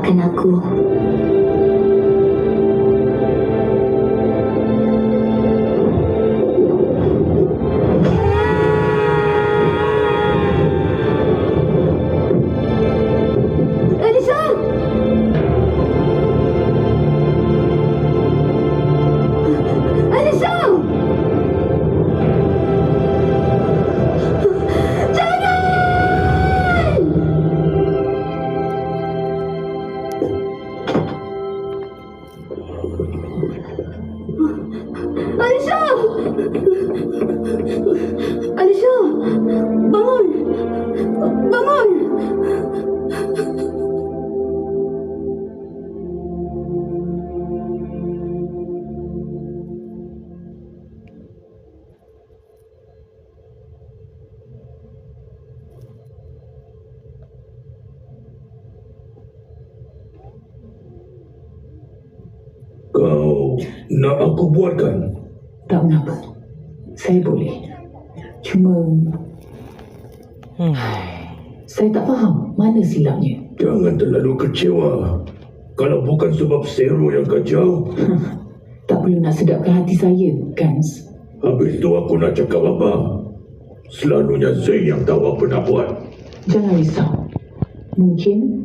maafkan aku. Alisha! Bangun! Bangun! Kau nak aku buatkan? Tak mengapa. Saya boleh. Cuma saya tak faham mana silapnya. Jangan terlalu kecewa. Kalau bukan sebab Zero yang kacau, Tak perlu nak sedapkan hati saya, Gans. habis tu aku nak cakap apa? Selalunya Zay yang tahu apa nak buat. Jangan risau. Mungkin